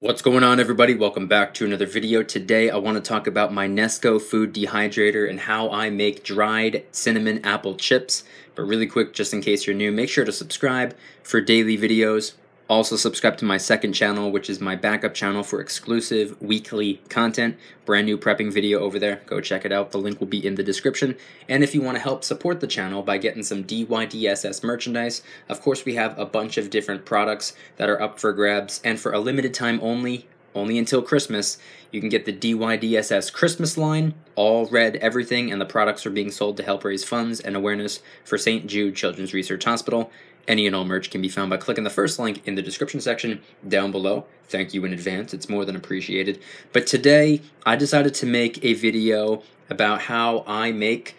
What's going on, everybody? Welcome back to another video. Today I want to talk about my Nesco food dehydrator and how I make dried cinnamon apple chips. But really quick, just in case you're new, make sure to subscribe for daily videos. Also subscribe to my second channel, which is my backup channel for exclusive weekly content. Brand new prepping video over there. Go check it out. The link will be in the description. And if you want to help support the channel by getting some DYDSS merchandise, of course we have a bunch of different products that are up for grabs. And for a limited time only until Christmas, you can get the DYDSS Christmas line, all red everything, and the products are being sold to help raise funds and awareness for St. Jude Children's Research Hospital. Any and all merch can be found by clicking the first link in the description section down below. Thank you in advance, it's more than appreciated. But today, I decided to make a video about how I make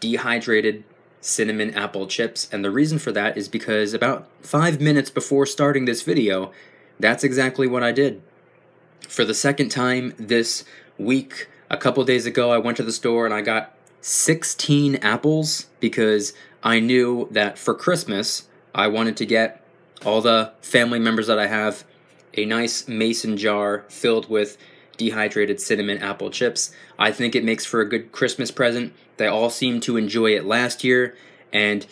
dehydrated cinnamon apple chips, and the reason for that is because about 5 minutes before starting this video, that's exactly what I did. For the second time this week, a couple days ago, I went to the store and I got 16 apples because I knew that for Christmas, I wanted to get all the family members that I have a nice mason jar filled with dehydrated cinnamon apple chips. I think it makes for a good Christmas present. They all seemed to enjoy it last year, and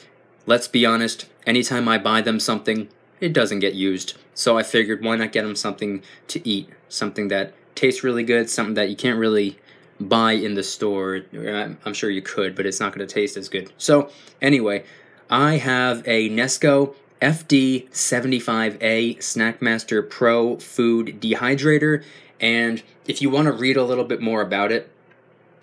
let's be honest, anytime I buy them something, it doesn't get used. So I figured, why not get them something to eat, something that tastes really good, something that you can't really buy in the store. I'm sure you could, but it's not going to taste as good. So anyway, I have a Nesco FD75A Snackmaster Pro Food Dehydrator, and if you want to read a little bit more about it,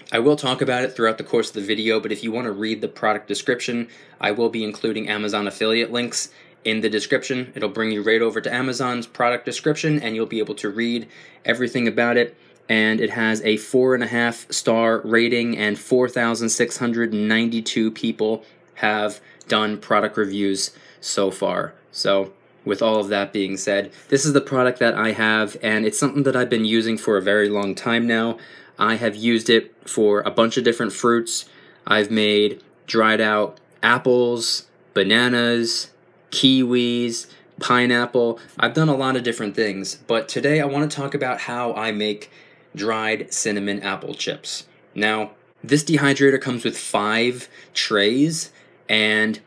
I will talk about it throughout the course of the video, but if you want to read the product description, I will be including Amazon affiliate links in the description. It'll bring you right over to Amazon's product description, and you'll be able to read everything about it. And it has a 4.5-star rating, and 4,692 people have done product reviews so far. So with all of that being said, this is the product that I have, and it's something that I've been using for a very long time now. I have used it for a bunch of different fruits. I've made dried out apples, bananas, kiwis, pineapple. I've done a lot of different things, but today I want to talk about how I make dried cinnamon apple chips. Now, this dehydrator comes with 5 trays, and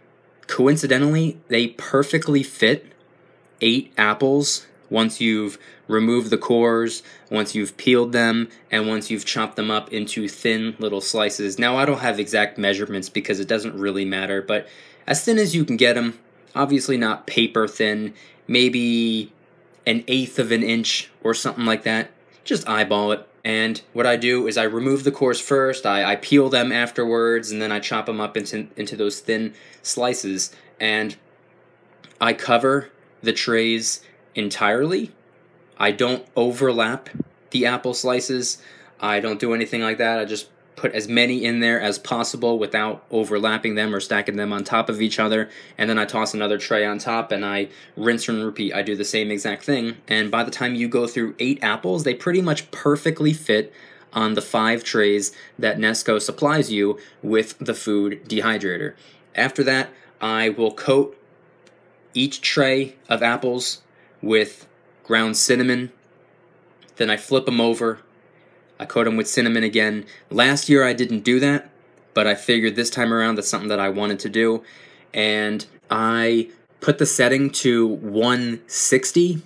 coincidentally, they perfectly fit 8 apples once you've removed the cores, once you've peeled them, and once you've chopped them up into thin little slices. Now, I don't have exact measurements because it doesn't really matter, but as thin as you can get them, obviously not paper thin, maybe 1/8 of an inch or something like that. Just eyeball it. And what I do is I remove the cores first, I peel them afterwards, and then I chop them up into those thin slices. And I cover the trays entirely. I don't overlap the apple slices. I don't do anything like that. I just put as many in there as possible without overlapping them or stacking them on top of each other, and then I toss another tray on top and I rinse and repeat. I do the same exact thing, and by the time you go through 8 apples, they pretty much perfectly fit on the 5 trays that Nesco supplies you with the food dehydrator. After that, I will coat each tray of apples with ground cinnamon, then I flip them over, I coat them with cinnamon again. Last year I didn't do that, but I figured this time around that's something that I wanted to do. And I put the setting to 160.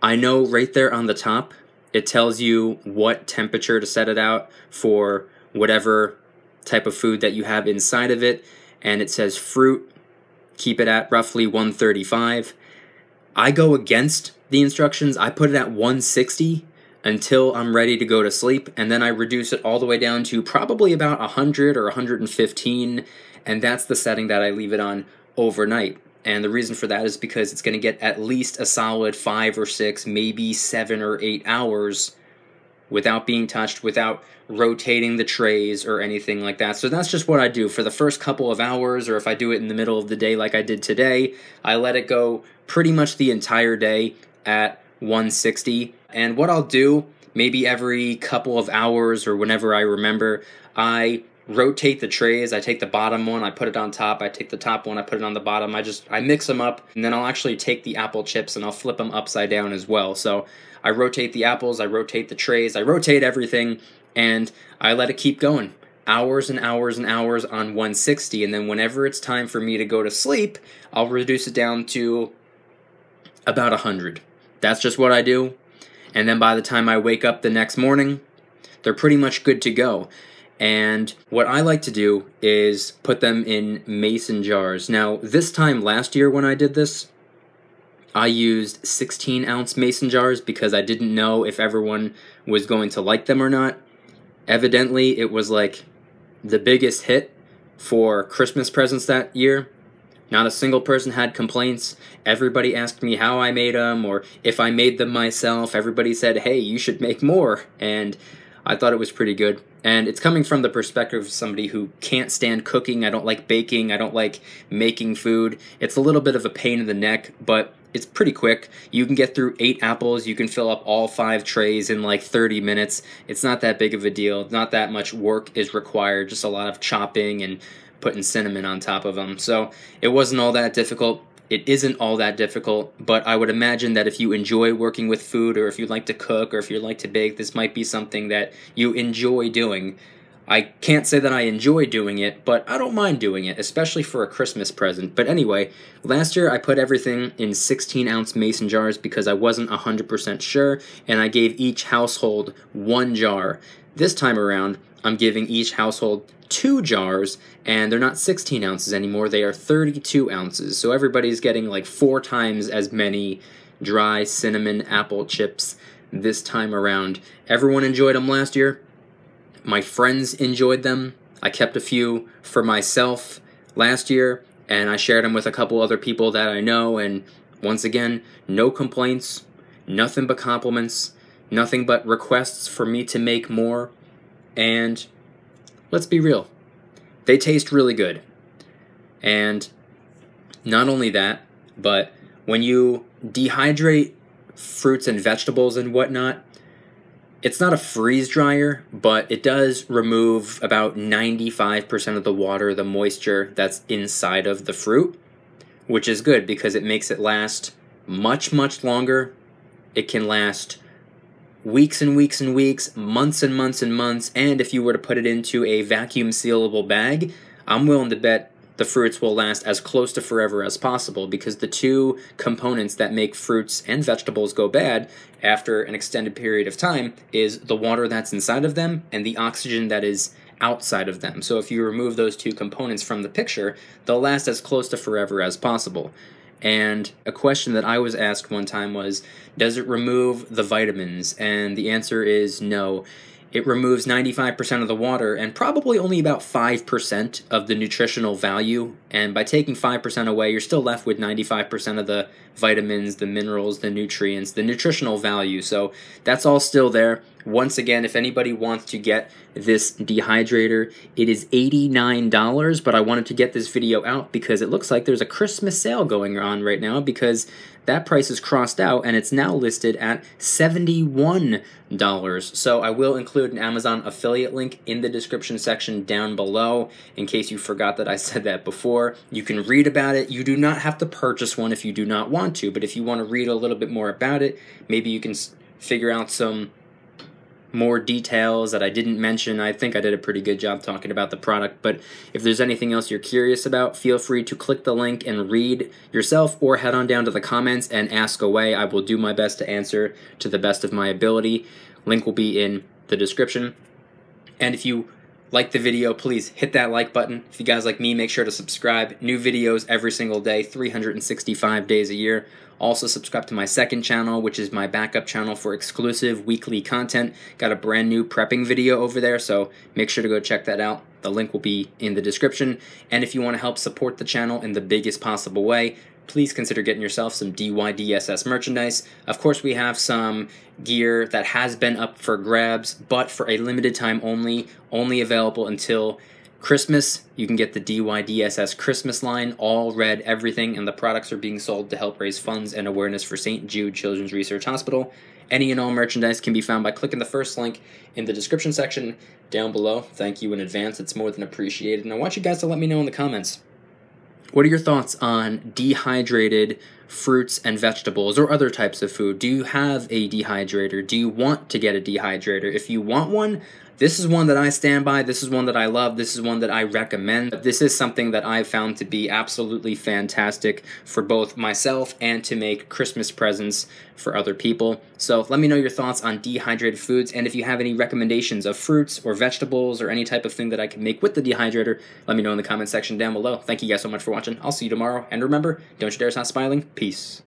I know right there on the top, it tells you what temperature to set it out for whatever type of food that you have inside of it. And it says fruit, keep it at roughly 135. I go against the instructions. I put it at 160. Until I'm ready to go to sleep, and then I reduce it all the way down to probably about 100 or 115, and that's the setting that I leave it on overnight. And the reason for that is because it's going to get at least a solid 5 or 6, maybe 7 or 8 hours without being touched, without rotating the trays or anything like that. So that's just what I do for the first couple of hours, or if I do it in the middle of the day like I did today, I let it go pretty much the entire day at 160. And what I'll do, maybe every couple of hours or whenever I remember, I rotate the trays. I take the bottom one, I put it on top. I take the top one, I put it on the bottom. I mix them up, and then I'll actually take the apple chips and I'll flip them upside down as well. So I rotate the apples, I rotate the trays, I rotate everything, and I let it keep going. Hours and hours and hours on 160, and then whenever it's time for me to go to sleep, I'll reduce it down to about 100. That's just what I do. And then by the time I wake up the next morning, they're pretty much good to go. And what I like to do is put them in mason jars. Now, this time last year when I did this, I used 16-ounce mason jars because I didn't know if everyone was going to like them or not. Evidently, it was like the biggest hit for Christmas presents that year. Not a single person had complaints. Everybody asked me how I made them or if I made them myself. Everybody said, hey, you should make more. And I thought it was pretty good. And it's coming from the perspective of somebody who can't stand cooking. I don't like baking. I don't like making food. It's a little bit of a pain in the neck, but it's pretty quick. You can get through 8 apples. You can fill up all 5 trays in like 30 minutes. It's not that big of a deal. Not that much work is required. Just a lot of chopping and putting cinnamon on top of them. So it wasn't all that difficult. It isn't all that difficult, but I would imagine that if you enjoy working with food, or if you like to cook, or if you like to bake, this might be something that you enjoy doing. I can't say that I enjoy doing it, but I don't mind doing it, especially for a Christmas present. But anyway, last year I put everything in 16-ounce mason jars because I wasn't 100% sure, and I gave each household 1 jar. This time around, I'm giving each household 2 jars, and they're not 16 ounces anymore, they are 32 ounces. So everybody's getting like 4 times as many dry cinnamon apple chips this time around. Everyone enjoyed them last year. My friends enjoyed them. I kept a few for myself last year, and I shared them with a couple other people that I know, and once again, no complaints, nothing but compliments, nothing but requests for me to make more, and let's be real, they taste really good. And not only that, but when you dehydrate fruits and vegetables and whatnot, it's not a freeze dryer, but it does remove about 95% of the water, the moisture that's inside of the fruit, which is good because it makes it last much, much longer. It can last weeks and weeks and weeks, months and months and months, and if you were to put it into a vacuum sealable bag, I'm willing to bet the fruits will last as close to forever as possible, because the 2 components that make fruits and vegetables go bad after an extended period of time is the water that's inside of them and the oxygen that is outside of them. So if you remove those 2 components from the picture, they'll last as close to forever as possible. And a question that I was asked one time was, does it remove the vitamins? And the answer is no. It removes 95% of the water and probably only about 5% of the nutritional value. And by taking 5% away, you're still left with 95% of the vitamins, the minerals, the nutrients, the nutritional value. So that's all still there. Once again, if anybody wants to get this dehydrator, it is $89, but I wanted to get this video out because it looks like there's a Christmas sale going on right now, because that price is crossed out and it's now listed at $71. So I will include an Amazon affiliate link in the description section down below in case you forgot that I said that before. You can read about it. You do not have to purchase one if you do not want to, but if you want to read a little bit more about it, maybe you can figure out some more details that I didn't mention. I think I did a pretty good job talking about the product, but if there's anything else you're curious about, feel free to click the link and read yourself, or head on down to the comments and ask away. I will do my best to answer to the best of my ability. Link will be in the description. And if you like the video, please hit that like button. If you guys like me, make sure to subscribe. New videos every single day, 365 days a year. Also subscribe to my second channel, which is my backup channel for exclusive weekly content. Got a brand new prepping video over there, so make sure to go check that out. The link will be in the description. And if you want to help support the channel in the biggest possible way, please consider getting yourself some DYDSS merchandise. Of course, we have some gear that has been up for grabs, but for a limited time only available until Christmas. You can get the DYDSS Christmas line, all red everything, and the products are being sold to help raise funds and awareness for St. Jude Children's Research Hospital. Any and all merchandise can be found by clicking the first link in the description section down below. Thank you in advance. It's more than appreciated. And I want you guys to let me know in the comments, what are your thoughts on dehydrated fruits and vegetables or other types of food? Do you have a dehydrator? Do you want to get a dehydrator? If you want one, this is one that I stand by. This is one that I love. This is one that I recommend. This is something that I've found to be absolutely fantastic for both myself and to make Christmas presents for other people. So let me know your thoughts on dehydrated foods, and if you have any recommendations of fruits or vegetables or any type of thing that I can make with the dehydrator, let me know in the comment section down below. Thank you guys so much for watching. I'll see you tomorrow, and remember, don't you dare stop smiling. Peace.